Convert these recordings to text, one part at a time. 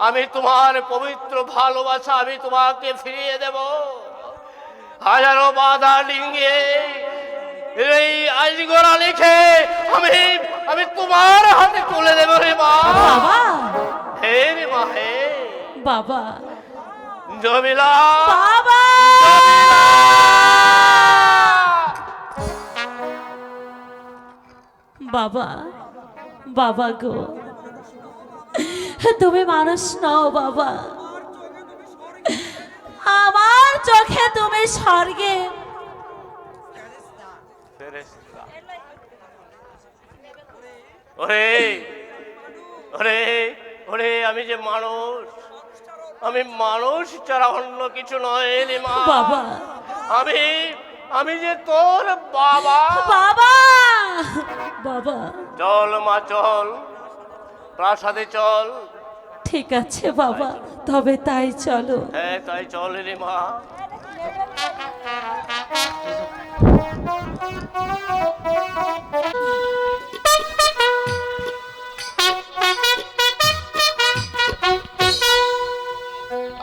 আমি তোমার পবিত্র ভালোবাসা আমি তোমাকে ফিরিয়ে দেব। হাজারো বাধা ডিঙিয়ে এই আইনগড়া লিখে আমি আমি তোমার হাতে তুলে দেব রে মা। বাবা, হে রে মা, হে বাবা, জমিলা, বাবা, বাবা, বাবা গো, তুমি মানুষ নও বাবা, আমার চোখে তুমি স্বর্গে। ওরে ওরে ওরে, আমি যে মানুষ, আমি মানুষ ছাড়া অন্য কিছু নয় রে মা। বাবা, আমি আমি যে তোর বাবা। বাবা, বাবা, চল মা চল, প্রাসাদে চল। ঠিক আছে বাবা, তবে তাই চলো। হ্যাঁ তাই চল রে মা।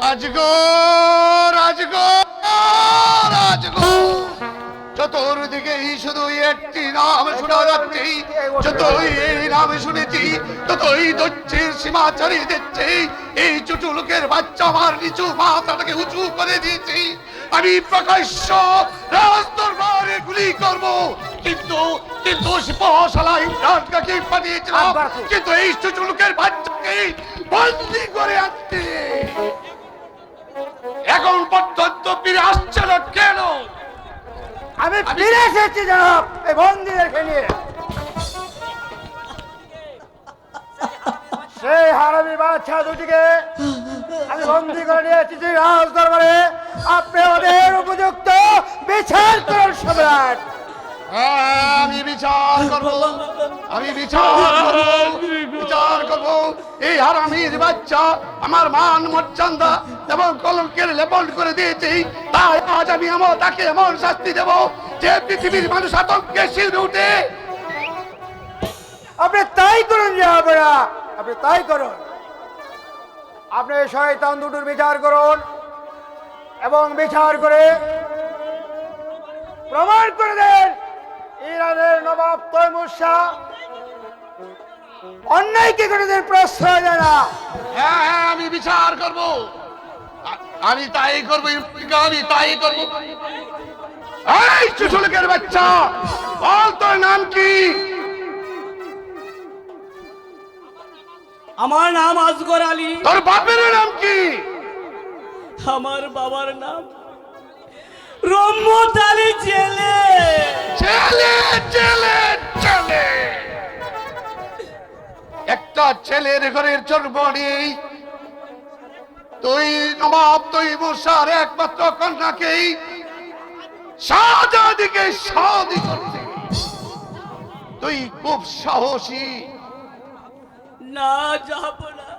রাজগো রাজগো রাজগো, চতুর্দিকেই শুধু একটি নাম শোনা যাচ্ছে। যতই এই নাম শুনেছি ততই দৈত্যের সীমা ছাড়িয়ে দিচ্ছে। এই ছোট লোকের বাচ্চা আমার নিচু মাথাটাকে উঁচু করে দিয়েছি। আমি প্রকাশ্য রাজদরবারে গুলি করব, কিন্তু কিন্তু সিপাহশালা ইমরানকে পাঠিয়েছিলাম, কিন্তু এই ছোট লোকের বাচ্চাকে বন্দি করে আনতে এখন পর্যন্ত ফিরে আসছে না কেন? আমি ফিরে এসেছি জনাব, এই বন্দীদেরকে নিয়ে। সেই হারামি বাচ্চা দুটিকে আমি বন্দী করে নিয়ে এসেছি রাজ দরবারে। আপনি ওদের উপযুক্ত বিচার করুন সম্রাট। আমি বিচার করব, আমি বিচার করব। এই হারামির বাচ্চা আমার মান মর্যাদা এবং কলঙ্কের লেপন করে দিয়েছি। তাই আজ আমি তাকে এমন শাস্তি দেব যে পৃথিবীর মানুষ আতঙ্কে শিল্পে উঠে। আপনি তাই করুন যাবেরা, আপনি তাই করুন। আপনি শয়তান দুটোর বিচার করুন এবং বিচার করে প্রমাণ করে দেন ইরানের নবাব তৈমুর শাহ অন্যায়কে কোনোদিন প্রশ্রয় দেয় না। হ্যাঁ হ্যাঁ, আমি বিচার করব, আমি তাই করবো, আমি তাই করবো। এই চুচুলকের বাচ্চা, বল তোর নাম কি? আমার নাম আজগর আলী। তোর বাপের নাম কি? আমার বাবার নাম রহমত আলী জেলে। ছেলে ছেলে ছেলে, একটা ছেলের ঘরের চর্বণী তুই নবাব তৈমুর শাহর একমাত্র কন্যাকেই শাহজাদিকে শাদি করতে তুই খুব সাহসী। না যাব না,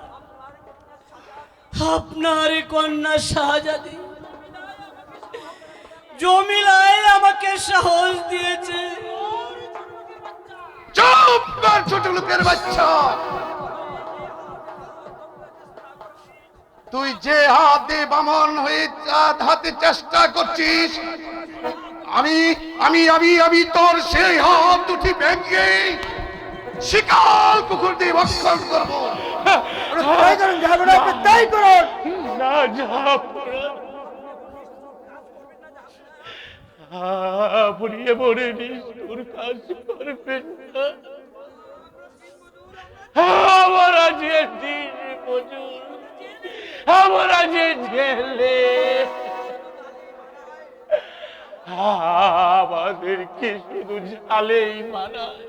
আপনার কন্যা শাহজাদি জমিলায় আমাকে সাহস দিয়েছে। চুপ কর ছোট লোকের বাচ্চা, তুই যে হাতে বামন হয়ে হাতে চেষ্টা করছিস, আমি আমি আমি আমি তোর সেই হাত দুটি ভেঙে শিকাল কুকুর দিয়ে ভক্ষণ করবো। তাই করুন যাবেরা, আপনি তাই করুন। না যাব আপনি এমন নিষ্ঠুর কাজ করবেন না। আমরা যে দিন মজুর, আমরা যে জেলে, আমাদেরকে শুধু জালেই মানায়,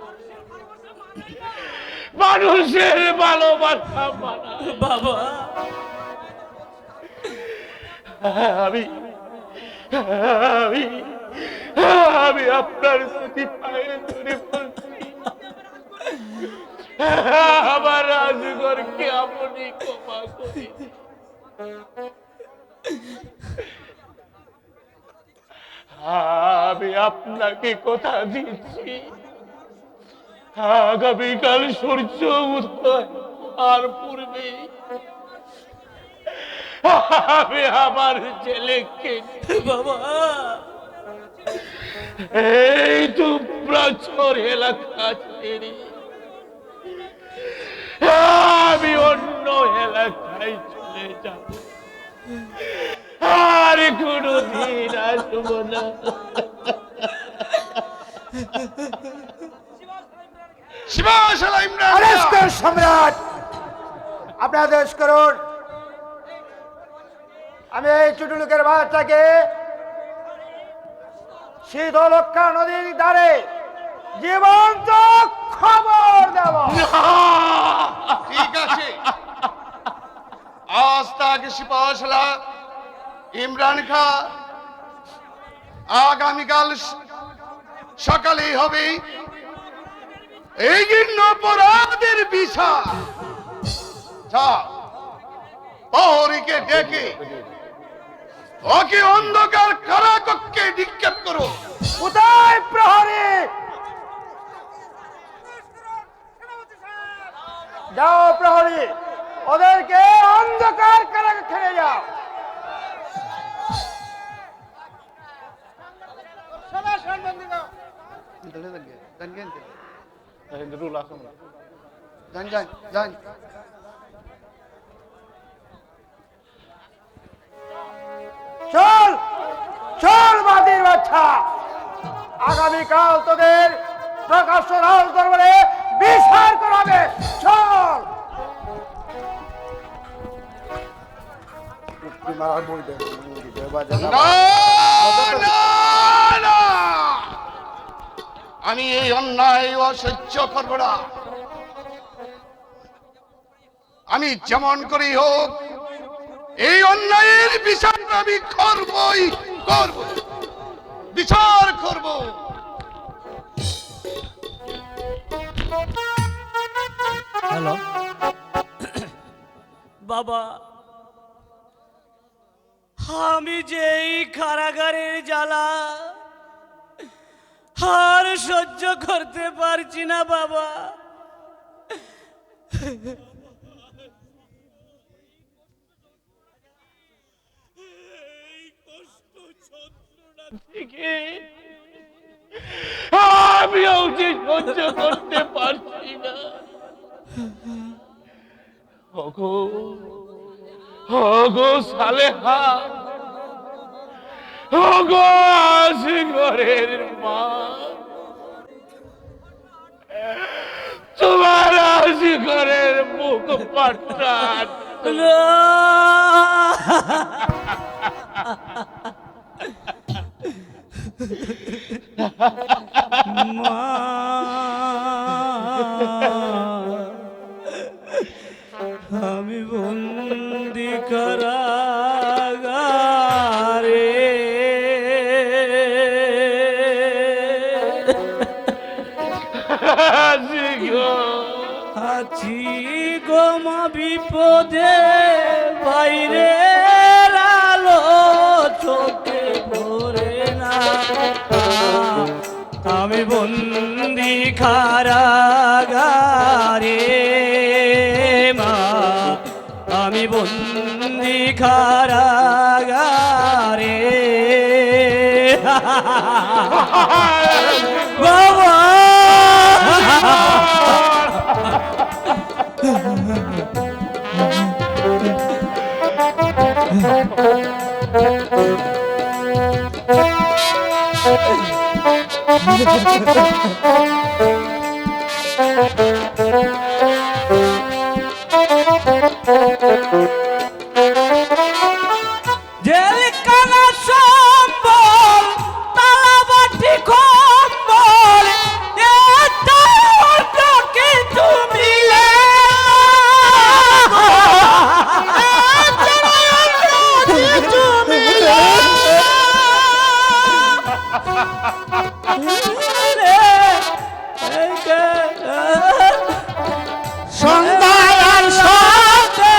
মানুষের ভালোবাসা মানায়। বাবা, আমি আমি আমি আপনার প্রতি পায়ে ধরে বলছি, আমার রাজগরকে আপনি ক্ষমা করে দিন। আমি আপনাকে কথা দিচ্ছি, আগামীকাল সূর্য উদয় আর পূর্বে আমি আমার ছেলেকে বাবা এই তো প্রচুর এলাকা ছেড়ে আমি অন্য এলাকায় চলে যাব, আর কোনদিন আসবো না। শিবাশালা ইমরান আদেশ খা। করুন সম্রাট, আপনি আদেশ করুন। আমি এই চুটুলুকের বাচ্চাকে শীতলক্ষা নদীর ধারে জীবন্ত খবর দেব। ঠিক আছে, আজ তাকে শিবাশালা ইমরান খা আগামীকাল সকালেই হবে এই ঘৃণ্য অপরাধের বিচার। যা প্রহরীকে ডেকে ওকে অন্ধকার কারাকক্ষে নিক্ষেপ করো। কোথায় প্রহরী? যাও প্রহরী, ওদেরকে অন্ধকার কারাগারে ছেড়ে যাও। চল চল বাদির বাচ্চা, আগামীকাল তোদের প্রকাশ্য রাজ দরবারে বিচার করাবে। চল। না, না, না! আমি এই অন্যায় অসহ্য করব না। আমি যেমন করি হোক এই অন্যায়ের বিচার আমি করবই করব, বিচার করব। হ্যালো বাবা, আমি যে এই কারাগারের জ্বালা আর সহ্য করতে পারছি না বাবা। থেকে আমিও যে সহ্য করতে পারছি না। ওগো ওগো সালেহা, ওগো আসগরের মা, তোমার আসগরের মুখ পাঠান। মা, আমি বন্দি কারাগারে, আছি গো মা বিপদে, বাইরে আলো চোখে ভরে না। আমি বন্দি কারাগারে মা, আমি বন্দি কারাগারে বাবা। জেলখানা সম্বল, তালাবাটি কম্বল, এটা অন্য কিছু মিলে সন্ধ্যার সাথে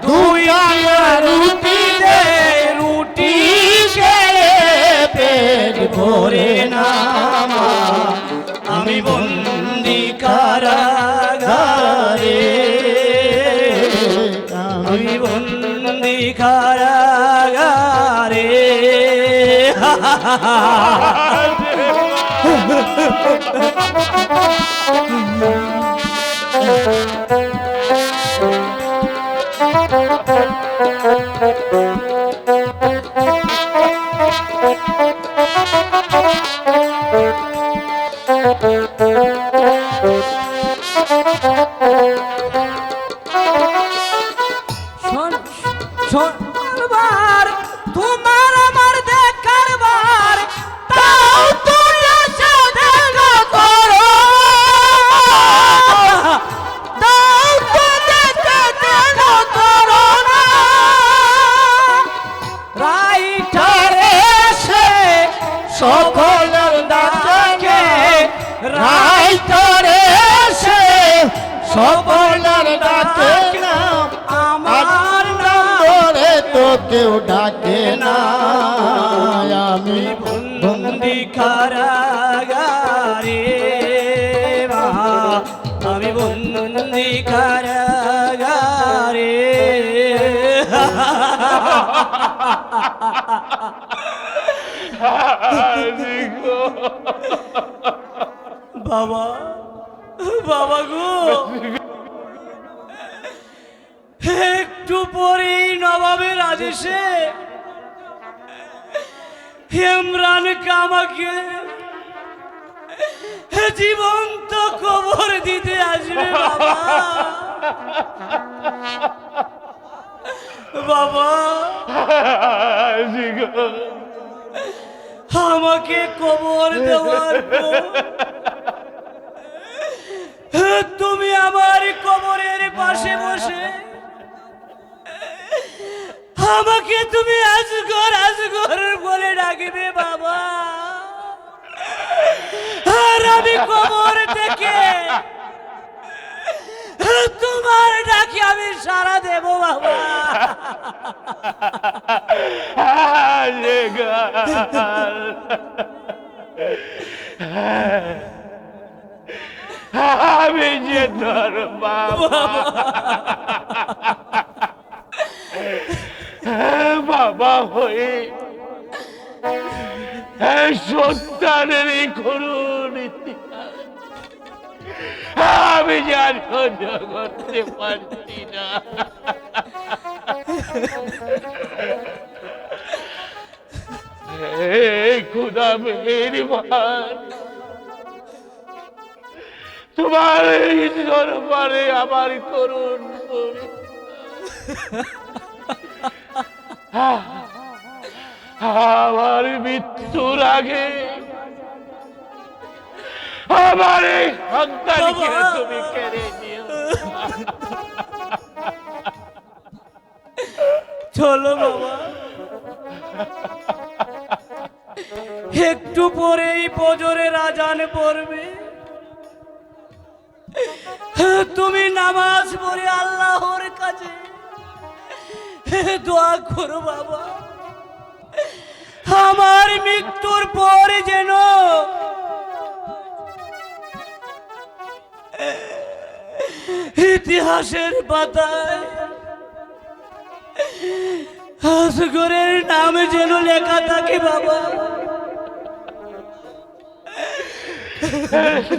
দুই রুটি দে, রুটি খেয়ে পেট ভরে না। আমি বন্দি কারাগারে, আমি বন্দি শোন শোন বার তোমার আমার দেখার বার তাও তুমি এসে দেখা করো তাও তুমি দেখা করো না রাইটারে সে সকলের ডাকে রাইটারে সে সকলের ডাকে আমার নাম তোরে তো কেউ ডাকে না আমি বন্দি কারাগারে মা, আমি বন্দি কারাগারে বাবা বাবা গো একটু পরেই নবাবের আদেশে ইমরানকে আমাকে জীবন্ত কবর দিতে আসবে বাবা বাবা আমাকে কবর দেওয়ার পর তুমি আমার কবরের পাশে বসে আমাকে তুমি আজগর আজগর বলে ডাকবে বাবা আর আমি কবর থেকে তোমার ডাকে আমি সাড়া দেব বাবা আমি যে তোর বাবা বাবা হয়ে সন্তানের এই করুণ ইতিহাস আমি যে আর সহ্য করতে পারছি না খুদা মেহেরবান তোমার এই দরবারে আমার করুণ আমার মৃত্যুর আগে আমার এই সন্তানকে তুমি কেড়ে নিও চলো বাবা একটু পরেই ফজরের আজান পড়বে তুমি নামাজ পড়ে আল্লাহর কাছে দোয়া করো বাবা আমার মৃত্যুর পর যেন ইতিহাসের পাতায় আসগরের নাম যেন লেখা থাকে বাবা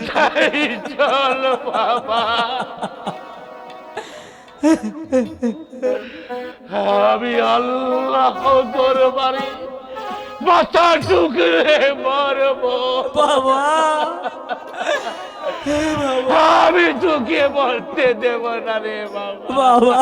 তাই চলো বাবা আমি আল্লাহ দরবারে মাথা টুকরে মরব বাবা আমি তোকে মরতে দেব না রে বাবা বাবা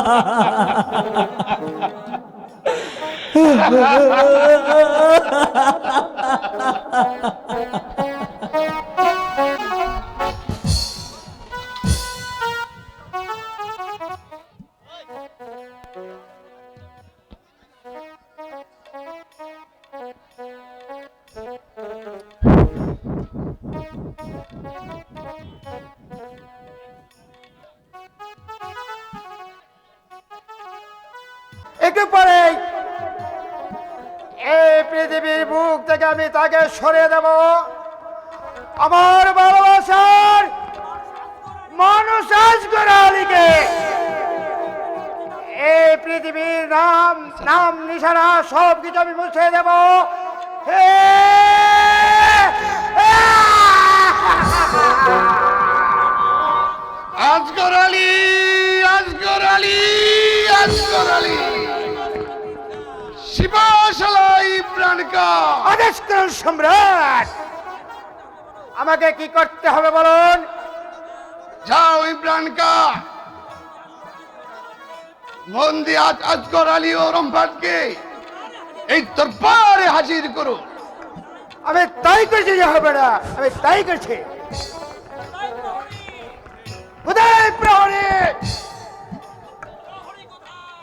একটু পরে এই পৃথিবীর বুক থেকে আমি তাকে সরিয়ে দেব আমার ভালোবাসার মানুষ আসগর আলীকে এই পৃথিবীর নাম নিশানা সব কিছু আমি মুছে দেব আজগর আলী, আজগর আলী, আজগর আলী, শিবাশালাই প্রাণকা। আদেশ করুন সম্রাট, আমাকে কি করতে হবে বলুন? যাও ইব্রানকা, মন্দি আজগর আলী ও রম্পাটকে এই দরবারে হাজির করো। আমি তাই করছি যে হবে না, আমি তাই করছি। উদয় প্রহরী,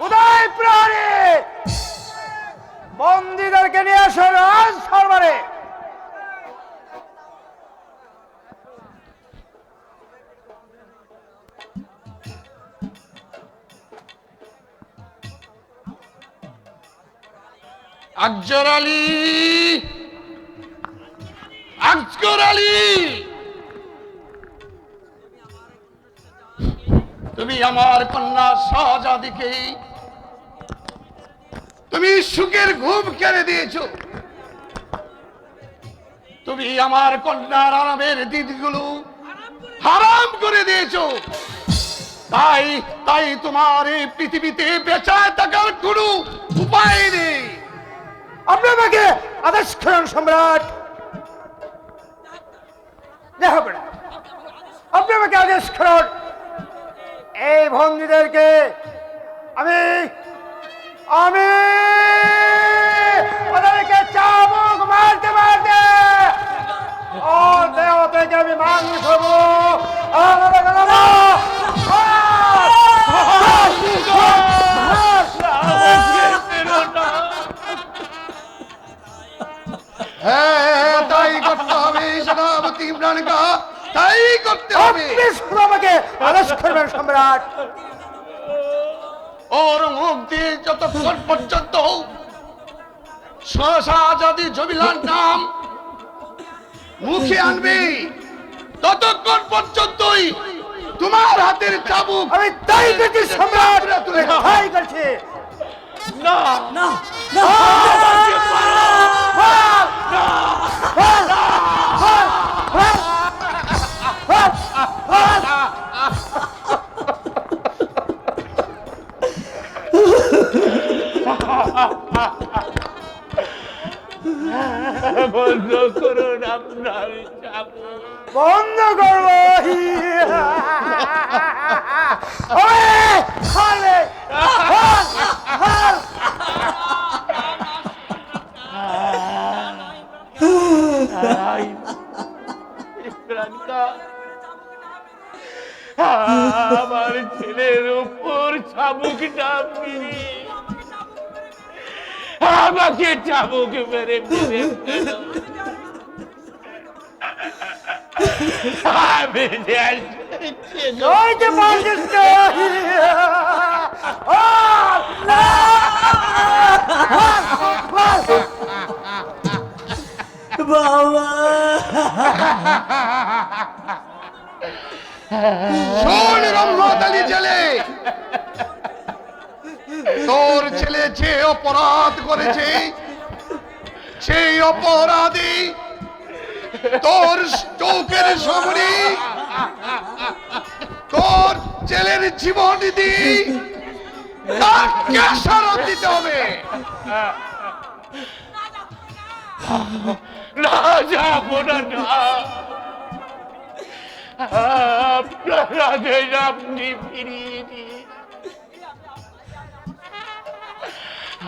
উদয় প্রহরী, বন্দীদেরকে নিয়ে আসো রাজ সরবারে। আজগর আলী, আজগর আলী, তুমি আমার কন্যা শাহজাদিকে তুমি সুখের ঘুম কেড়ে দিয়েছো। তুমি আমার কন্যার আরামের দিনগুলো হারাম করে দিয়েছো। তাই তাই তোমার এই পৃথিবীতে বেঁচে থাকার কোনো উপায় নেই। আপনি আমাকে আদেশ করুন সম্রাট। যে হবে না, আপনি আমাকে আদেশ করুন। এই বন্দীদেরকে আমি আমি ওদেরকে চাবুক মারতে মারতে ও দেহ থেকে আমি মাংস হবো। হ্যাঁ, তাই করতে হবে সেনাপতি ইমরানকা, তাই করতে হবে। আপনি শুধু আমাকে আদেশ করবেন সম্রাট। ওর মুখ দিয়ে যতক্ষণ পর্যন্ত শাহজাদি জবিলার নাম মুখে আনবে ততক্ষণ পর্যন্তই তোমার হাতের চাবুক আমি তাই করছি সম্রাট, তুলে দাও। তাই করছি। না না বন্ধ করুন আপনার চাবুক। বন্ধ করবো। খালে ইমরানকা, আমার ছেলের উপর চাবুকটা মেরে আমাকে চাবুক মেরে মেরে ফেলো। আমি নইতে পারছিস না। বাবা শোন রহমত আলী জেলে, তোর ছেলে যে অপরাধ করেছে সেই অপরাধী তোর চৌকের সামনে তোর ছেলের জীবন দিয়ে তাকে শরৎ দিতে হবে। না যাবো না, আপনার আদেশ আপনি ফিরিয়ে দিন।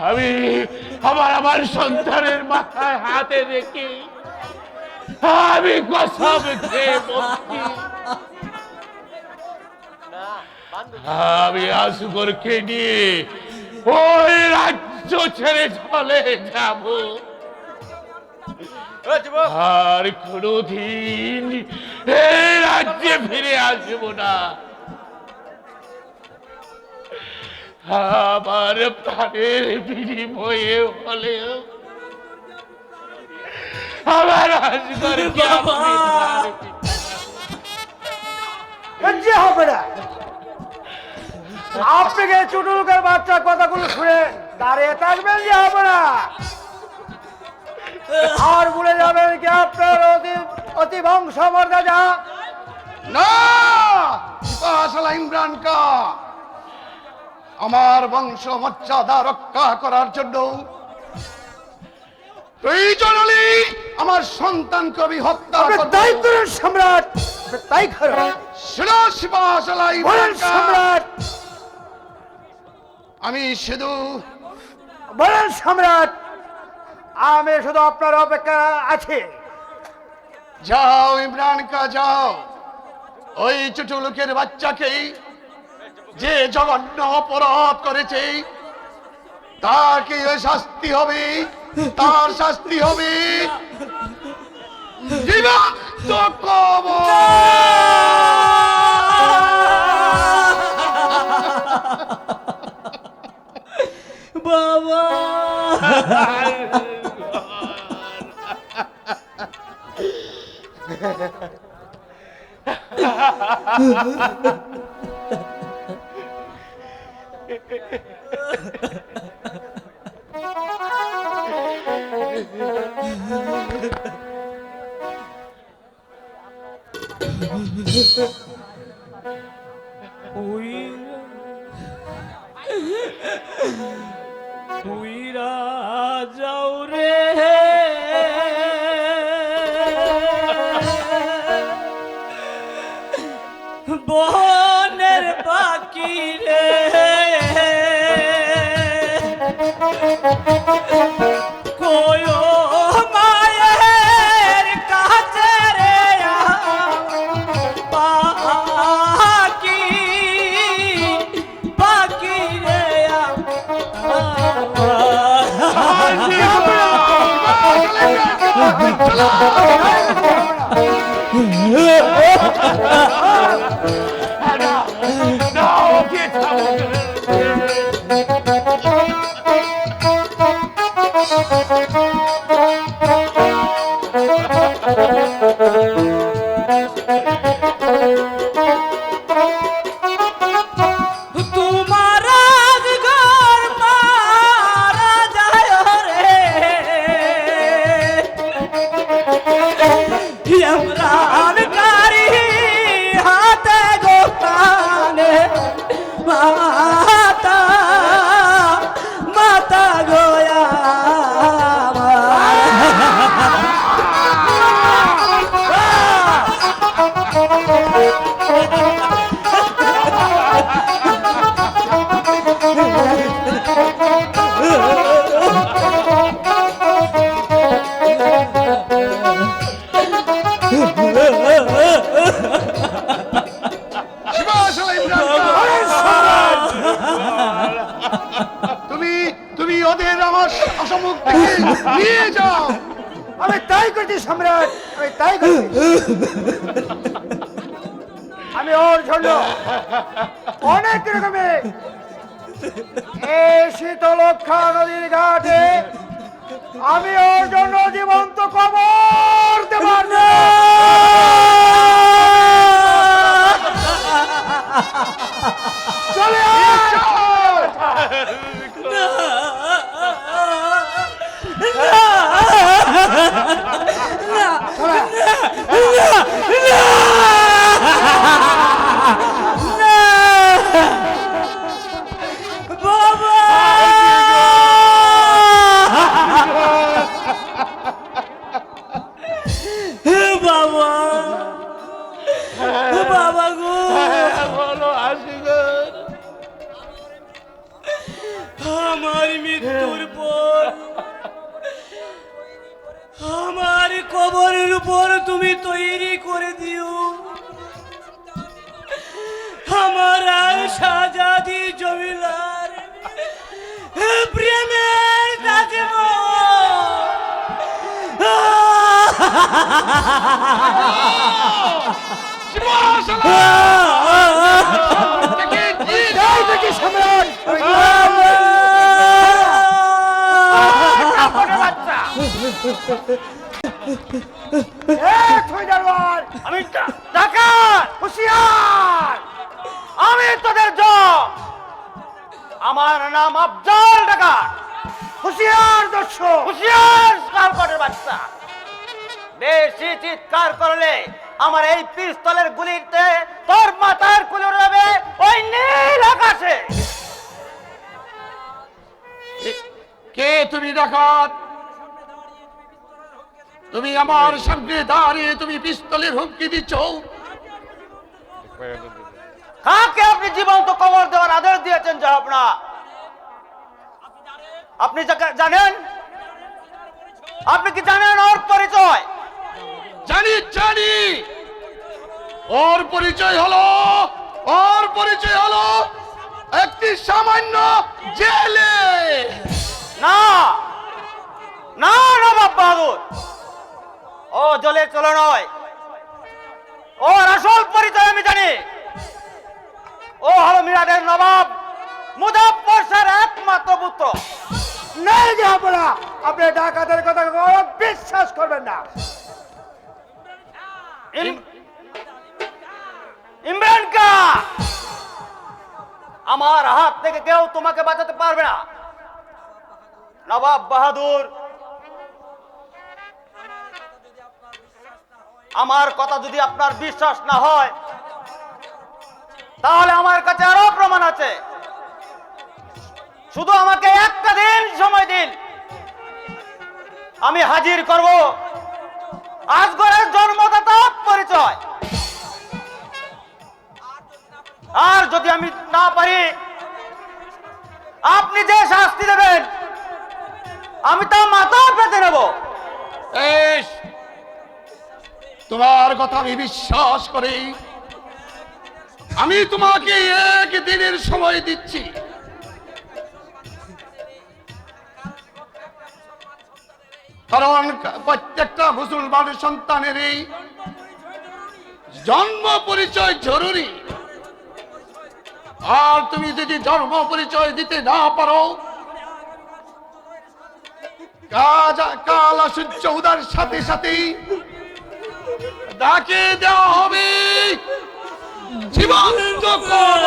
আমি আমার সন্তানের মাথায় হাতে রেখে আমি কসম খেয়ে বলছি, আমি আসগরকে নিয়ে ওই রাজ্য ছেড়ে চলে যাব। আর কোনদিন এই রাজ্যে ফিরে আসব না। আমার প্রাণের বিনিময়ে হলেও আমার আসগরকে আপনি যে হবে না। আপনাকে চুটুলকার বাচ্চা কথাগুলো শুনে দাঁড়িয়ে থাকবেন যে হবে না। আর ভুলে যাবেন কি আপনার অতি বংশ মর্যাদা? না সিপাহসালা ইমরান কা আমার বংশ মর্যাদা রক্ষা করার জন্য প্রয়োজন হলে আমার সন্তানকে আমি হত্যা আপনি করব। তাই করেন সম্রাট, আপনি তাই করেন। শোনো সিপাহসালা বলেন ইমরান কা, সম্রাট, আমি শুধু বলেন সম্রাট, আমি শুধু আপনার অপেক্ষা আছি। যাও ইমরান কা যাও, ওই ছোট লোকের বাচ্চাকে যে জঘন্য অপরাধ করেছে তাকে ওই শাস্তি হবে, তার শাস্তি হবে জীবন্ত কবর। বাবা উইরা যাও রে বনের পাখি রে কোয়ো মায়ের কাছে রে পাখি পাখি রে তোমার ঘর মারা যায় রে ইমরান কারি হাতে গোপানে মাতা মাতা গোয়া সিপাহসালা ইমরান কা, তুমি ওদের আমার অসমুখ থেকে নিয়ে যাও। আমি তাই করছি সম্রাট, আমি তাই করছি। আমি ওর জন্য অনেক রকমে এই শীতলক্ষা নদীর ঘাটে আমি ওর জন্য জীবন্ত কবর দেবার চলে আয়। বাবা বাবা গো বলো আসিগর, আমার মৃত্যুর পর আমার কবরের উপর তুমি তৈরি করে দিও আমার শাহজাদি জমিলার প্রেমের তাই করছি সম্রাট, আমি ডাকাত হুঁশিয়ার, আমি তোদের জম। আমার নাম আফজাল ডাকাত। হুঁশিয়ার দস্যু। হুঁশিয়ার কালকটের বাচ্চা, বেশি চিৎকার করলে আমার এই পিস্তলের গুলিতে তোর মাথার খুলে যাবে ওই নীল আকাশে। কে তুমি ডাকাত? তুমি আমার সামনে দাঁড়িয়ে তুমি পিস্তলের হুমকি দিচ্ছ? কাকে আপনি জীবন্ত কবর দেওয়ার আদেশ দিয়েছেন জাহাপনা? আপনি জানেন? আপনি কি জানেন ওর পরিচয়? জানি জানি, ওর পরিচয় হলো একটি সামান্য জেলে। না না নবাব বাহাদুর, ও জলে চলে নয়, ওর আসল পরিচয় আমি জানি। ও হলো মিরাটের নবাব মুজাফফর শাহর একমাত্র পুত্র। নেই জাহাপনা, আপনি ডাকাতের কথা কখনো বিশ্বাস করবেন না। ইমরান কা, আমার হাত থেকে কেউ তোমাকে বাঁচাতে পারবে না। নবাব বাহাদুর, আমার কথা যদি আপনার বিশ্বাস না হয় তাহলে আমার কাছে আরো প্রমাণ আছে। শুধু আমাকে একটা দিন সময় দিন, আমি হাজির করব আজগরের জন্মদাতা পরিচয়। আর যদি আমি না পারি, আপনি যে শাস্তি দেবেন আমি তা মাথা পেতে নেব। বেশ, তোমার কথা আমি বিশ্বাস করি। আমি তোমাকে একদিনের সময় দিচ্ছি। কারণ প্রত্যেকটা মুসলমানের সন্তানেরই জন্ম পরিচয় জরুরি। আর তুমি যদি জন্ম পরিচয় দিতে না পারো, কাল সূর্য উদয়ের সাথে সাথেই ডাকে দেওয়া হবে জীবন্ত কবর।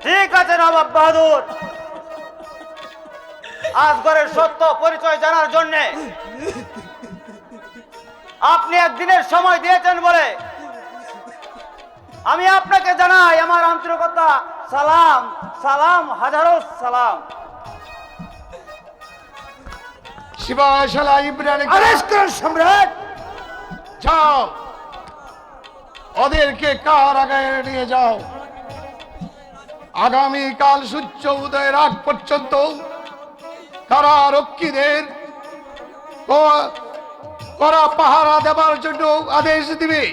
ঠিক আছে নবাব বাহাদুর, আজগরের সত্য পরিচয় জানার জন্য আপনি একদিনের সময় দিয়েছেন বলে আমি আপনাকে জানাই আমার আন্তরিকতা সালাম। সালাম, হাজারো সালাম। শিবাশালা ইব্রাহিম আদেশ করুন সম্রাট। যাও, ওদেরকে কারাগারে নিয়ে যাও। আগামীকাল সূর্য উদয়ের আগ পর্যন্ত কারারক্ষীদের করা পাহারা দেবার জন্য আদেশ দিবে।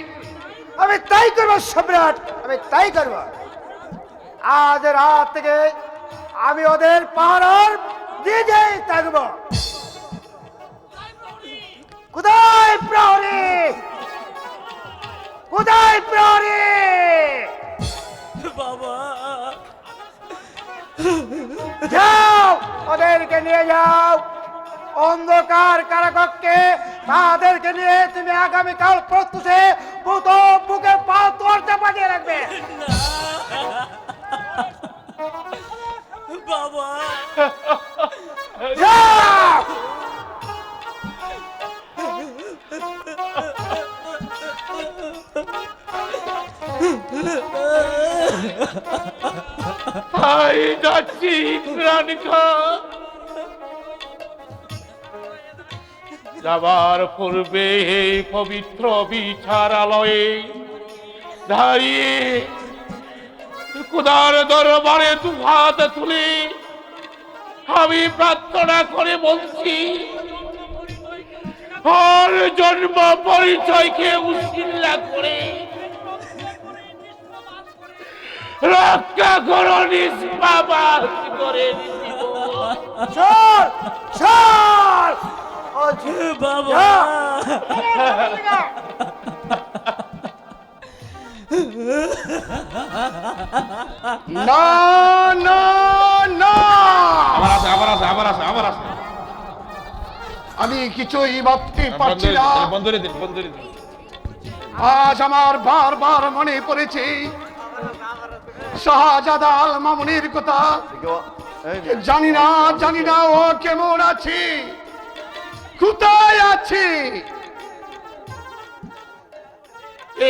আমি তাই করবো সম্রাট, আমি তাই করব। আজ রাত থেকে আমি ওদের পাহারার নিজেই থাকবো। কোথায় প্রহরী? কোথায় প্রহরী? বাবা, যাও, ওদেরকে নিয়ে যাও অন্ধকার কারাকক্ষে। তাদেরকে নিয়ে তুমি আগামীকাল প্রত্যুষে বুকে পা তোরতে পাঠিয়ে রাখবে। বাবা, যাও। ভাই যাচ্ছি ইমরান খান। যাবার পূর্বে এই পবিত্র বিচারালয়ে দাঁড়িয়ে খোদার দরবারে দু হাত তুলে আমি প্রার্থনা করে বলছি, ওর জন্ম পরিচয়কে উশিল্লা করে রক্ষা করো নিষ্পাপ করে চল, চল। ও বাবা, না না না, আবার আছে আমি কিছুই ভাবতে পারছি না। বন্ধুরে দিন আজ আমার বারবার মনে পড়েছে শাহজাদা আল মামুনের কথা। জানি না ও কেমন আছে, কোথায় আছে।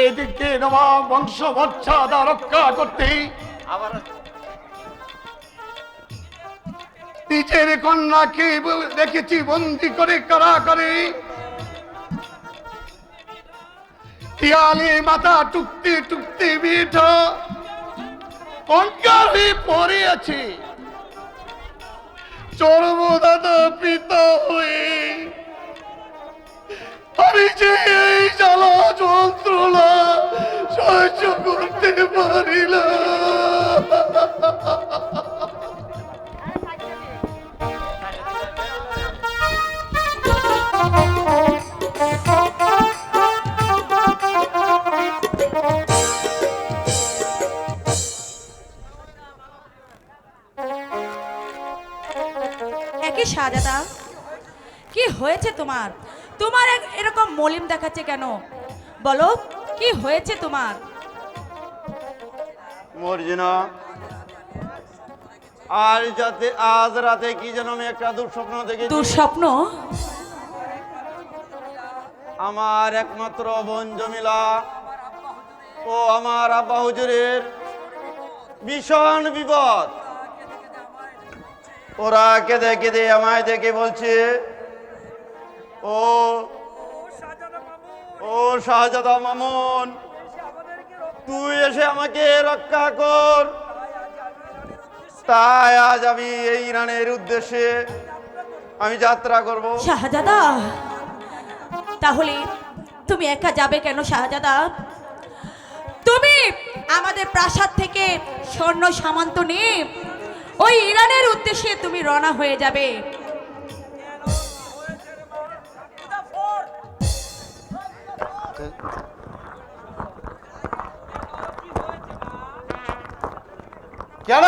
এদিকে নবাব বংশ মর্যাদা রক্ষা করতে নিজের কন্যাকে দেখেছি বন্দি করে কারাগারে, দেয়ালে মাথা টুকতে টুকতে মেয়েটা অজ্ঞান হয়ে পড়ে আছে। চরমদাদা পিতা হয়ে আমি যে এই জ্বালা যন্ত্রণা সহ্য করতে পারি না। একই শাহজাদা, কি হয়েছে তোমার? তোমার এরকম মলিন দেখাচ্ছে কেন? বলো কি হয়েছে তোমার? মর্জিনা, আজ রাতে কি যেন আমি একটা দুঃস্বপ্ন দেখেছি। দুঃস্বপ্ন? আমার একমাত্র বোন জমিলা ও আমার আব্বা হুজুরের ভীষণ বিপদ। ওরা কেঁদে কেঁদে আমায় দেখে বলছে, ও শাহজাদা মামুন, তুই এসে আমাকে রক্ষা কর। তাই আজ আমি এই ইরানের উদ্দেশ্যে আমি যাত্রা করব। শাহজাদা, তাহলে তুমি একা যাবে কেন শাহজাদা? তুমি আমাদের প্রাসাদ থেকে স্বর্ণ সামান্ত নিয়ে ওই ইরানের উদ্দেশ্যে তুমি রওনা হয়ে যাবে। কেন,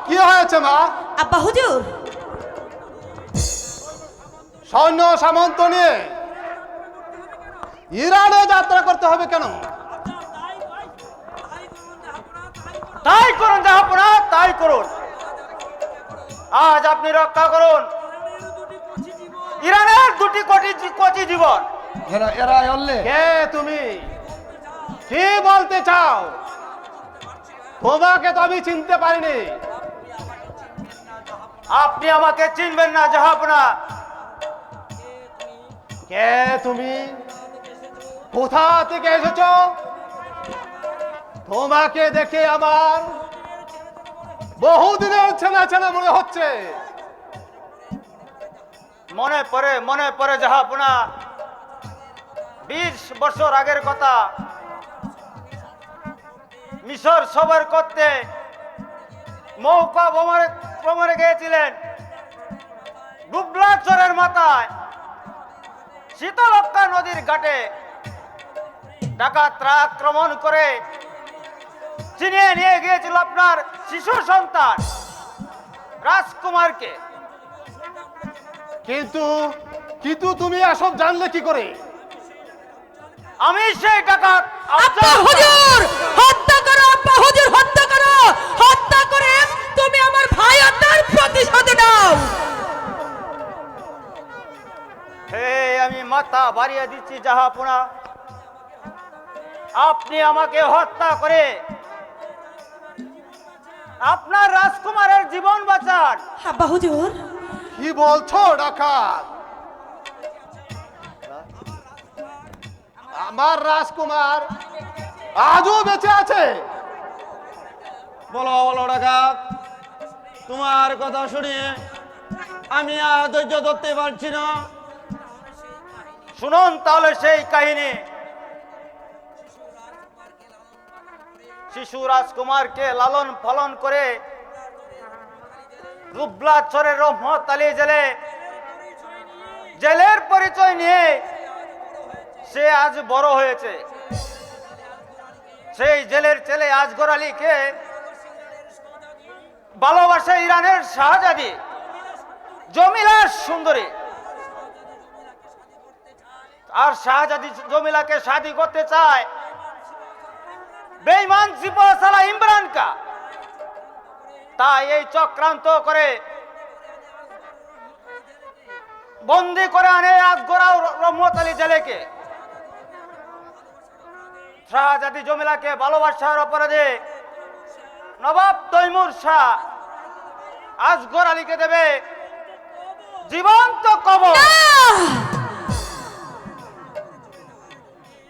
কি হয়েছে মা? আব্বা হুজুর, সৈন্য সামন্ত নিয়ে ইরানে যাত্রা করতে হবে কেন? তাই করুন জাহাপনা, তাই করুন। আজ আপনি রক্ষা করুন ইরানের দুটি কোটি জীবন। কে তুমি? কি বলতে চাও? তোমাকে তো আমি চিনতে পারিনি। আপনি আমাকে চিনবেন না জাহাপনা। কে তুমি? কোথা থেকে এসেছো? তোমাকে দেখে আমার বহুদিনের চেনা চেনা মনে হচ্ছে। মনে পড়ে জাহাপনা, 20 বছর আগের কথা। মিশর সবর করতে মৌকা ভ্রমণে গিয়েছিলেন। ডুবলাচরের মাথায় শীতলক্ষা নদীর ঘাটে ডাকাতরা আক্রমণ করে ছিনিয়ে নিয়ে গিয়েছিল আপনার শিশু সন্তান রাজকুমারকে। কিন্তু তুমি এসব জানলে কি করে? আমি সেই ডাকাত আব্বা হুজুর হত্যা করো, আব্বা হুজুর হত্যা করো, হত্যা করে তুমি আমার ভাই হত্যার প্রতিশোধ নাও। হে, আমি মাথা বাড়িয়ে দিচ্ছি জাহাপনা। আপনি আমাকে হত্যা করে আপনার রাজকুমারের জীবন বাঁচান। আব্বা হুজুর, কি বলছো ডাকাত? আমার রাজকুমার আজও বেঁচে আছে? বলো বলো ডাকাত, তোমার কথা শুনিয়ে আমি আর ধৈর্য ধরতে পারছি না। শুনুন তাহলে সেই কাহিনী। শিশু রাজকুমারকে লালন পালন করে রুবলাচরের রহমত আলী জেলের পরিচয় নিয়ে সে আজ বড় হয়েছে। সেই জেলের ছেলে আজগর আলীকে ভালোবাসে ইরানের শাহজাদি জমিলা সুন্দরী। আর শাহজাদি জমিলাকে শাদি করতে চায় বেঈমান সিপাহসালা ইমরান কা। তাই এই চক্রান্ত করে বন্দি করে আনে আজগরা ও রহমত আলী জেলেকে। শাহজাদি জমিলাকে ভালোবাসার অপরাধে নবাব তৈমুর শাহ আজগর আলীকে দেবে জীবন্ত কবর।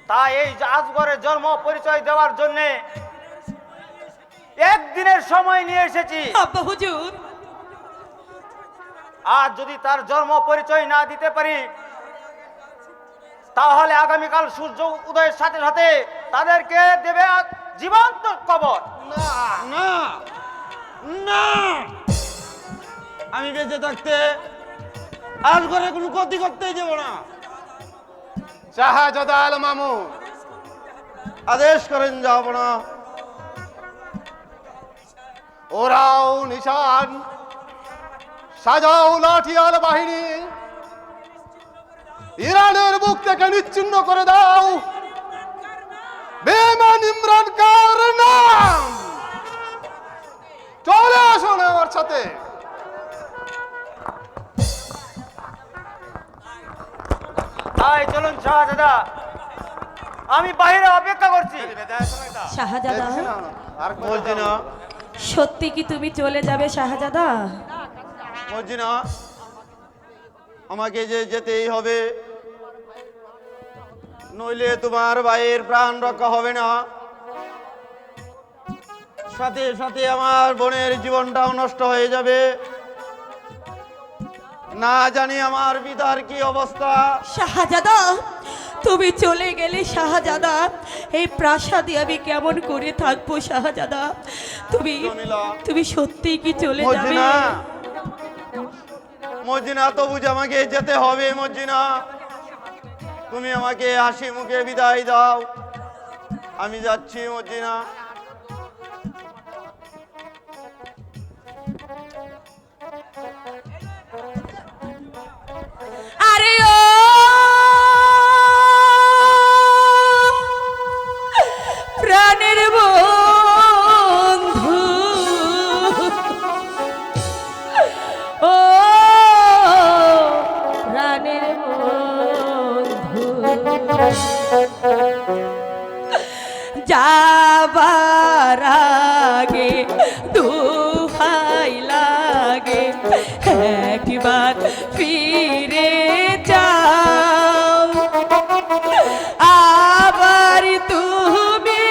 তাই এই আজগরের জন্ম পরিচয় দেওয়ার জন্য একদিনের সময় নিয়ে এসেছি। আব্বা হুজুর, আজ যদি তার জন্ম পরিচয় না দিতে পারি তাহলে আগামীকাল সূর্য উদয়ের সাথে সাথে তাদেরকে দেবে জীবন্ত কবর। না না, আমি বেঁচে থাকতে আজ করে কোনো ক্ষতি করতেই দেব না। শাহজাদা আল মামুন, আদেশ করেন যাব না। ওরাও নিশান, সাজাও লাঠিয়াল বাহিনী, ইরানের বুক থেকে নিচ্ছিন্ন করে দাও বেমান ইমরান কার নাম। চলে আসুন আমার সাথে। তাই চলুন শাহজাদা, আমি বাইরে অপেক্ষা করছি। শাহজাদা, মর্জিনা, সত্যি কি তুমি চলে যাবে শাহজাদা? মর্জিনা, আমাকে যে যেতেই হবে, নইলে তোমার ভাইয়ের প্রাণ রক্ষা হবে না, সাথে সাথে আমার বোনের জীবনটাও নষ্ট হয়ে যাবে। না জানি আমার পিতার কি অবস্থা। শাহজাদা, তুমি চলে গেলে শাহজাদা, এই প্রাসাদে আমি কেমন করে থাকবো শাহজাদা? তুমি জমিলা, তুমি সত্যি কি চলে যাবে? মর্জিনা, মর্জিনা, তবু যে আমাকে যেতে হবে। মর্জিনা, তুমি আমাকে হাসি মুখে বিদায় দাও। আমি যাচ্ছি মর্জিনা। আরে ও প্রাণের বন্ধু, ও প্রাণের বন্ধু, যাবার আগে দুহাই লাগে একবার ফিরে যাও, আবার তুমি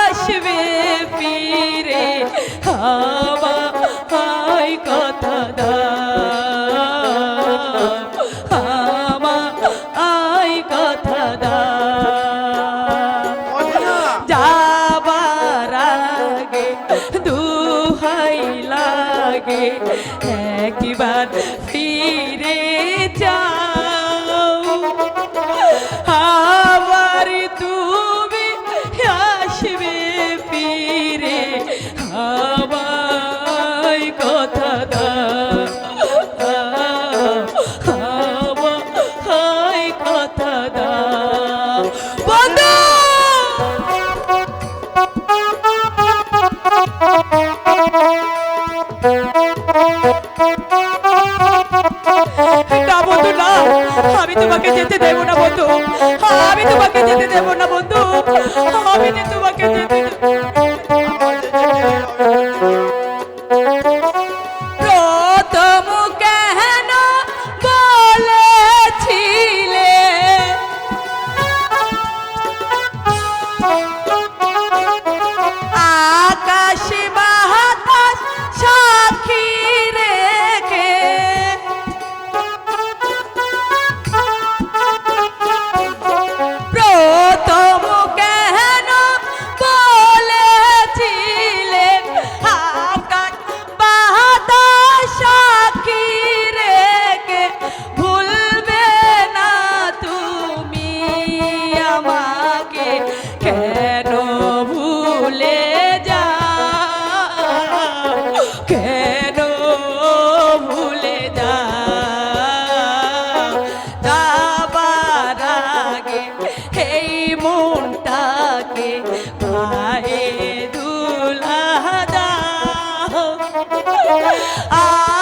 আসবে ফিরে, আমায় কথা দাও, আমায় কথা দাও। মর্জিনা, যাবার আগে দুহাই লাগে একবার ফিরে যাও, আবার তুমি আসবে ফিরে, আমায় কথা দাও, আমায় কথা দাও বন্ধু। না বন্ধু না, আমি তোমাকে যেতে দেব না বন্ধু, আমি তোমাকে যেতে দেব না বন্ধু, আমি তোমাকে যেতে দেব। প্রথম কেন বলেছিলে আকাশ বাতাস সাক্ষী রেখে, প্রথম কেন বলেছিলে আকাশ বাতাস সাক্ষী রেখে, ভুলবে না তুমি আমাকে, কেন ভুলে যাও, কেন ভুলে যাও, যাবার আগে এই মনটাকে পায়ে দুলা দাও,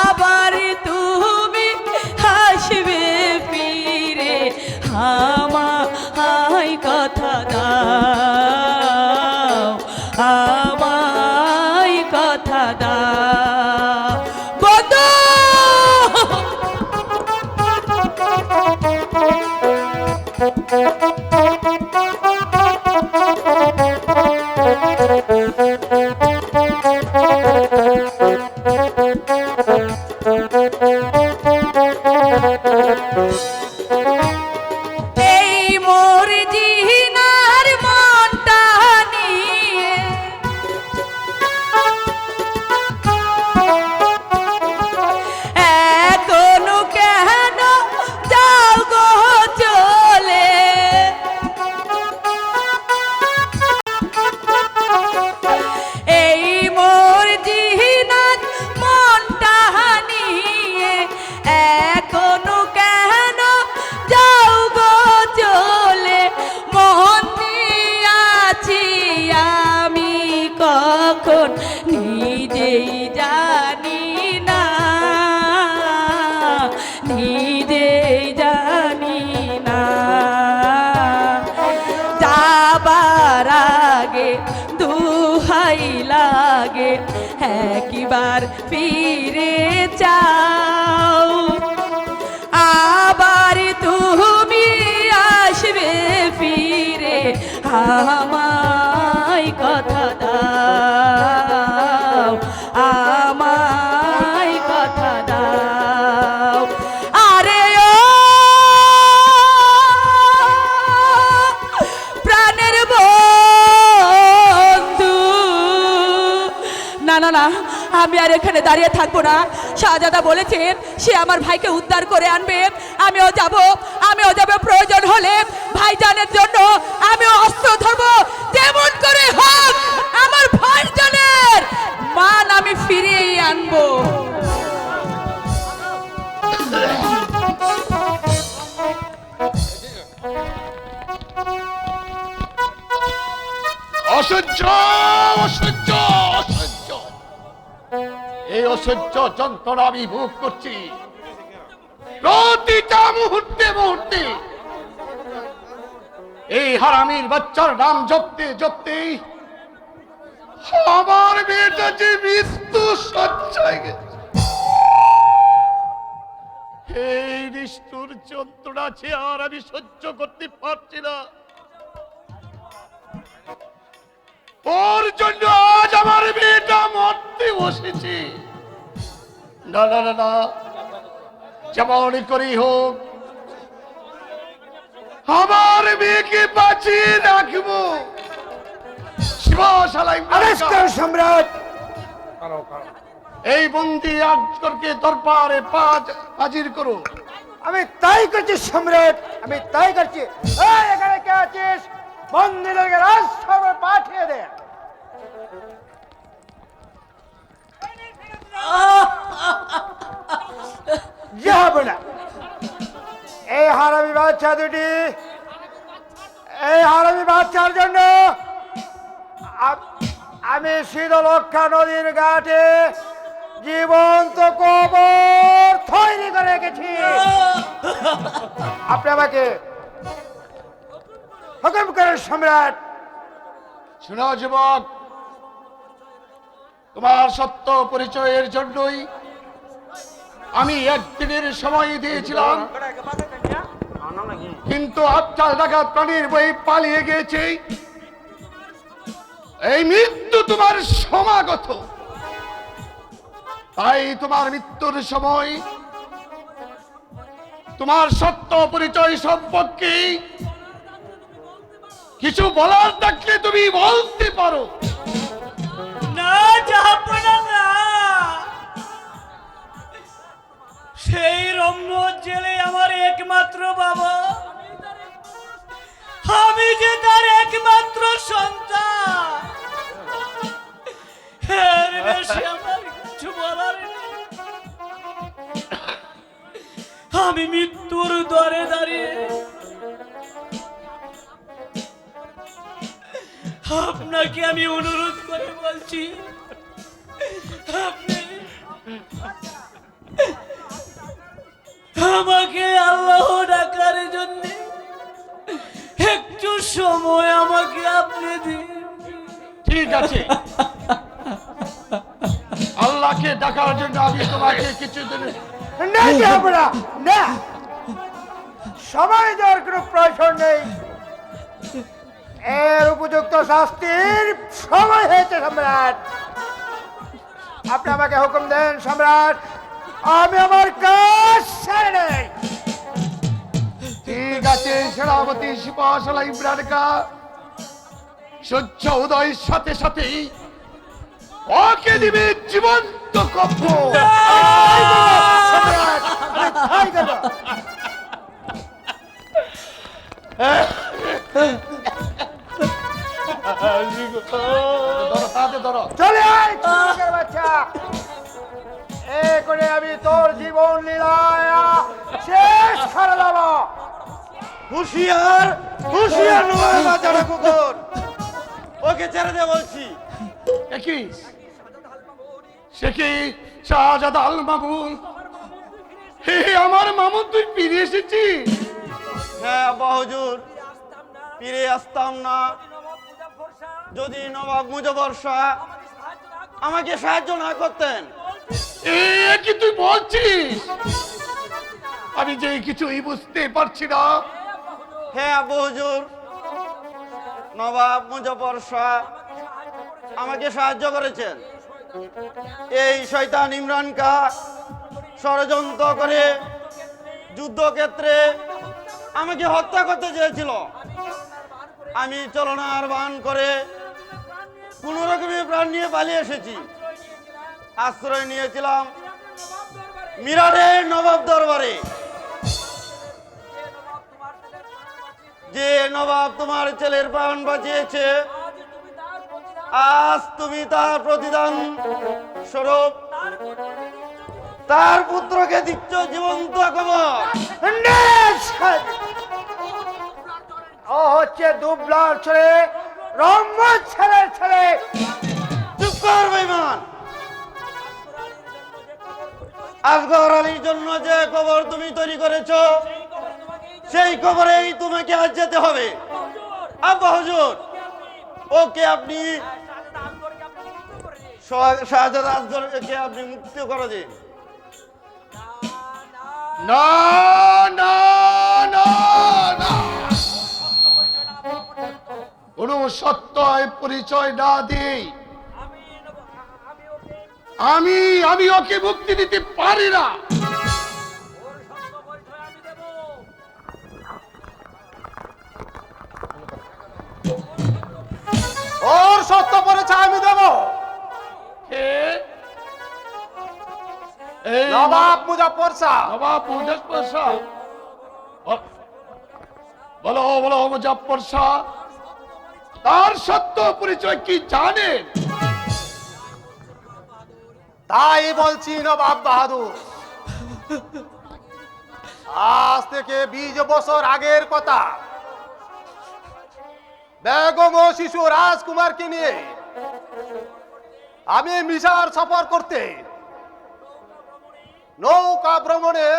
আবার তুমি হাসবে আমায় কথা দাও, আমায় কথা দাও বন্ধু। এই মোর জিনার মনটা নিয়ে এখনো কেন যাও গো চলে, এই মোর জিনার মনটা নিয়ে এখনো কেন যাও গো চলে, মন আছি আমি কখন নিজেই জানি না, নিজেই জানি না। যাবার আগে দুহাই লাগে একবার ফিরে যাও, আবার তুমি আসবে ফিরে আমায় কথা দাও, আমায় কথা দাও। আরে ও প্রাণের বন্ধু, না না না, আমি আর এখানে দাঁড়িয়ে থাকবো না। শাহজাদা বলেছেন সে আমার ভাইকে উদ্ধার করে আনবে, আমিও যাব, আমিও যাব। প্রয়োজন হলে ভাইজানের জন্য আমিও অস্ত্র ধরবো, যেমন করে হোক আমার ভাইজানের মান আমি ফিরিয়ে আনবো। অসহ্য অসহ্য অসহ্য, এই অসহ্য যন্ত্রণা আমি ভোগ করছি প্রতিটা মুহূর্তে মুহূর্তে। এই হারামির বাচ্চার নাম জপতে জপতেই আমার মেয়েটা যে মৃত্যু সজ্জায় গেছে। এই নিষ্ঠুর যন্ত্রণা আছে আর আমি সহ্য করতে পারছি না। ওর জন্য আজ আমার মেয়েটা মরতে বসেছে। না না না না, যেমন করেই হোক আমার মেয়েকে বাঁচিয়ে রাখবো। আদেশকার সম্রাট, এই বন্দি আজকরকে দরবারে হাজির করো। আমি তাই করছি সম্রাট, আমি তাই করছি। এই এখানে কে আছিস? মন্দিরকে রাজসভায় পাঠিয়ে দে। যাব না। এই হারামি বাচ্চা দুটি, এই হারামি বাচ্চার জন্য আমি শীতলক্ষা নদীর ঘাটে জীবন্ত কবর তৈরি করে রেখেছি। আপনি আমাকে হুকুম করেন সম্রাট। শোনো যুবক, তোমার সত্য পরিচয়ের জন্যই আমি একদিনের সময় দিয়েছিলাম, কিন্তু আজকাল ডাকাত প্রাণীর বই পালিয়ে গিয়েছে। এই মৃত্যু তোমার সমাগত, তাই তোমার মৃত্যুর সময় তোমার সত্য পরিচয় সম্পর্কে কিছু বলার থাকলে তুমি বলতে পারো। না যাব না, না। সেই রমন জেলে আমার একমাত্র বাবা, আমি যে তার একমাত্র সন্তান। এর বেশি আমার কিছু বলার নেই। আমি মৃত্যুর দ্বারে দাঁড়িয়ে আপনাকে আমি অনুরোধ করে বলছি, আপনি আমাকে আল্লাহ ডাকার জন্য একটু একটু সময় আমাকে আপনি দিন। ঠিক আছে, আল্লাহকে ডাকার জন্য আমি তোমাকে কিছুদিন না যাব না, না সময় দেওয়ার কোনো প্রয়োজন নেই। এর উপযুক্ত শাস্তির সময় হয়েছে সম্রাট। আপনি আমাকে হুকুম দেন সম্রাট, আমি আমার কাজ সেরে নেই। ঠিক আছে সেনাপতি সিপাহসালা ইমরান খাঁ, সূর্য উদয়ের সাথে সাথেই ওকে দিবে জীবন্ত কব্বর। সম্রাট, আমি তাই দেব। ধরো, হাতে ধরো। চলে আয় চুরিকের বাচ্চা, এ করে আমি তোর জীবন লীলা শেষ করে দেব। হুঁশিয়ার, হুঁশিয়ার নয় বাজারে কুকুর, ওকে ছেড়ে দে বলছি। একই সে কি শাহজাদা আল মামুন? হে আমার মামুন, তুই ফিরে এসেছিস? হ্যাঁ আব্বা হুজুর, ফিরে আসতাম না যদি নবাব মুজফর শাহ আমাকে সাহায্য না করতেন। এ কি তুই বলছিস? আমি যে কিছুই বুঝতে পারছি না। হ্যাঁ আব্বা হুজুর, নবাব মুজফর শাহ আমাকে সাহায্য করেছেন। এই শয়তান ইমরান খাঁ ষড়যন্ত্র করে যুদ্ধক্ষেত্রে আমাকে হত্যা করতে চেয়েছিল। আমি চলনার বান করে কোনো রকমে প্রাণ নিয়ে পালিয়ে এসেছি। আশ্রয় নিয়েছিলাম মিরাটের নবাব দরবারে। যে নবাব তোমার ছেলের প্রাণ বাঁচিয়েছে, আজ তুমি তার প্রতিদান স্বরূপ তার পুত্রকে দিচ্ছ জীবন্ত কবর। ও হচ্ছে দুবলার ছেলে, রহমত ছেলের ছেলে। চুপ কর বেঈমান। আসগর আলীর জন্য যে কবর তুমি তৈরি করেছো, সেই কবরেই তোমাকে আজ যেতে হবে। আব্বা হুজুর, ওকে আপনি শাহজাদা আসগরকে আপনি মুক্ত করে দিন। না না না না, কোনো সত্যই পরিচয় না দিই আমি ওকে মুক্তি দিতে পারি না। ওর সত্য পরিচয় আমি দেব। কে? এই নবাব মুজফর শাহ। নবাব মুজফর শাহ? বলো বলো মুজফর শাহ, তার সত্য পরিচয় কি জানেন? তাই বলছি নবাব বাহাদুর, আজ থেকে 20 বছর আগের কথা। বেগম ও শিশু রাজকুমারকে নিয়ে আমি মিশর সফর করতে নৌকা ভ্রমণে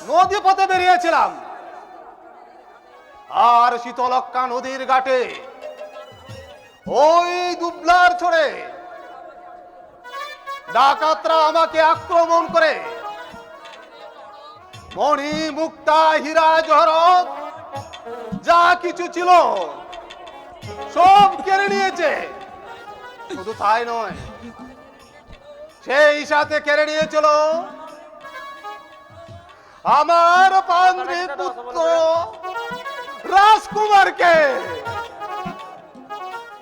নদী পথে বেরিয়েছিলাম। আর শীতলক্ষ্যা নদীর ঘাটে ওই দুবলার ছড়ে ডাকাতরা আমাকে আক্রমণ করে মণি, মুক্তা, হীরা, জহরত যা কিছু ছিল সব কেড়ে নিয়েছে। শুধু তাই নয়, সেই সাথে কেড়ে নিয়েছিল আমার পান্ড্রির পুত্র রাজকুমারকে।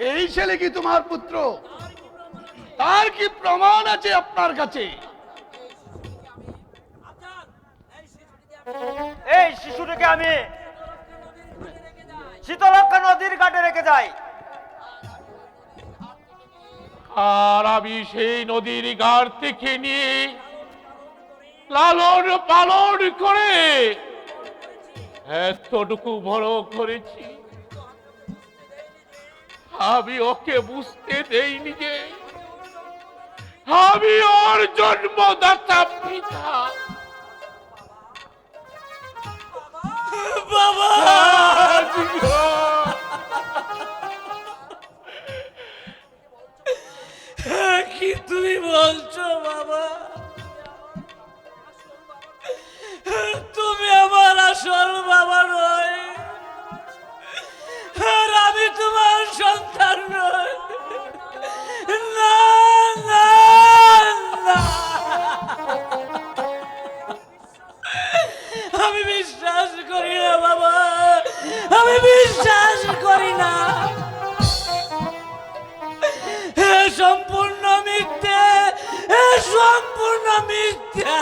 এই ছেলে কি তোমার পুত্র? তার কি প্রমাণ আছে আপনার কাছে? এই শিশুটিকে আমি শীতলক্ষ্যা নদীর ঘাটে রেখে যাই। আর আমি সেই নদীর ঘাট থেকে নিয়ে লালন পালন করে এতটুকু বড় করেছি। আমি ওকে বুঝতে দেইনি যে আমি ওর জন্মদাতা পিতা। বাবা বিশ্বাস করি না। এ সম্পূর্ণ মিথ্যে, এ সম্পূর্ণ মিথ্যে।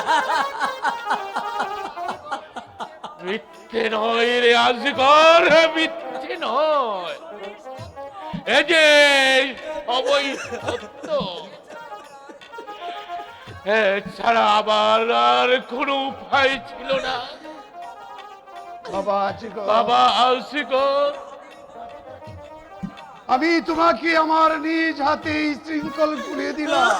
মিথ্যে নয় রে আজগর, মিথ্যে নয়, এ যে সবই সত্য। এছাড়া আবার আর কোনো উপায় ছিল না। বাবা আজগর, বাবা আজগর, আমি তোমাকে আমার নিজ হাতে এই শৃঙ্খল খুলে দিলাম।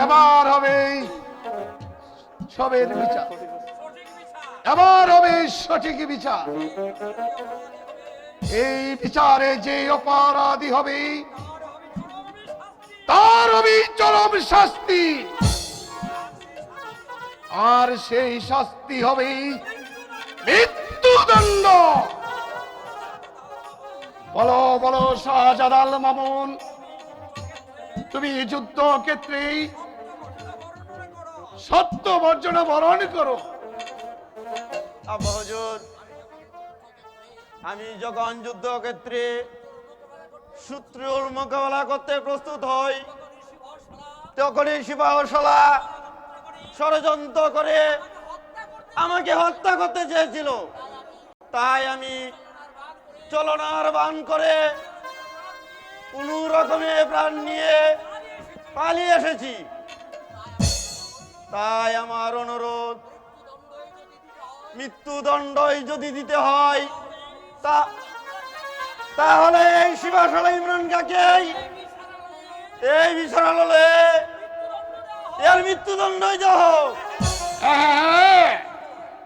এবার হবে সবের বিচার, এবার হবে সঠিক বিচার। এই বিচারে যে অপরাধী হবে তার হবে চরম শাস্তি, আর সেই শাস্তি হবে মৃত্যুদণ্ড। বলো বলো শাহজালাল মামুন, তুমি যুদ্ধ ক্ষেত্রে সত্য বর্জনা বরণ করো। আব্বা হুজুর, আমি যখন যুদ্ধক্ষেত্রে শত্রুর মোকাবেলা করতে প্রস্তুত হই, তখনই শিবাহশালা ষড়যন্ত্র করে আমাকে হত্যা করতে চেয়েছিল। তাই আমি চলনার বান করে কোনো রকমে প্রাণ নিয়ে পালিয়ে এসেছি। তাই আমার অনুরোধ, মৃত্যুদণ্ডই যদি দিতে হয় তাহলে এই শিবাশালা ইমরান কাকেই এই বিচারালয়ে এর মৃত্যুদণ্ডই দেওয়া হোক। হ্যাঁ,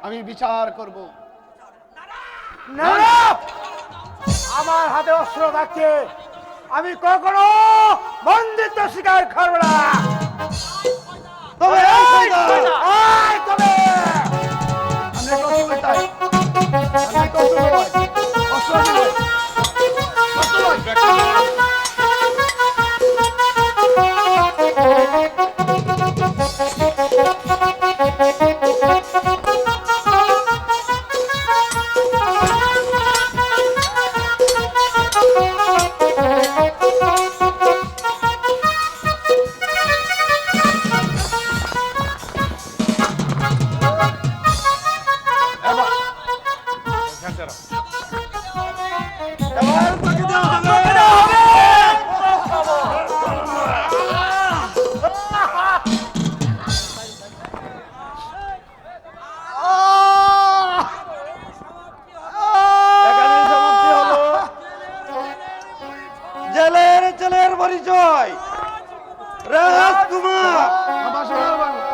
আমি বিচার করব। না, আমার হাতে অস্ত্র থাকছে, আমি কখনো বন্দিত্ব স্বীকার করব না। তবে এই শয়তান, আয় তবে আমি কষ্ট চাই, আমি কষ্ট চাই, অস্ত্র দিন। এবার তোকে দেওয়া হবে। এখানে সমাপ্তি হলো জেলের পরিচয়। রাজকুমার আমার সোনার বাংলা।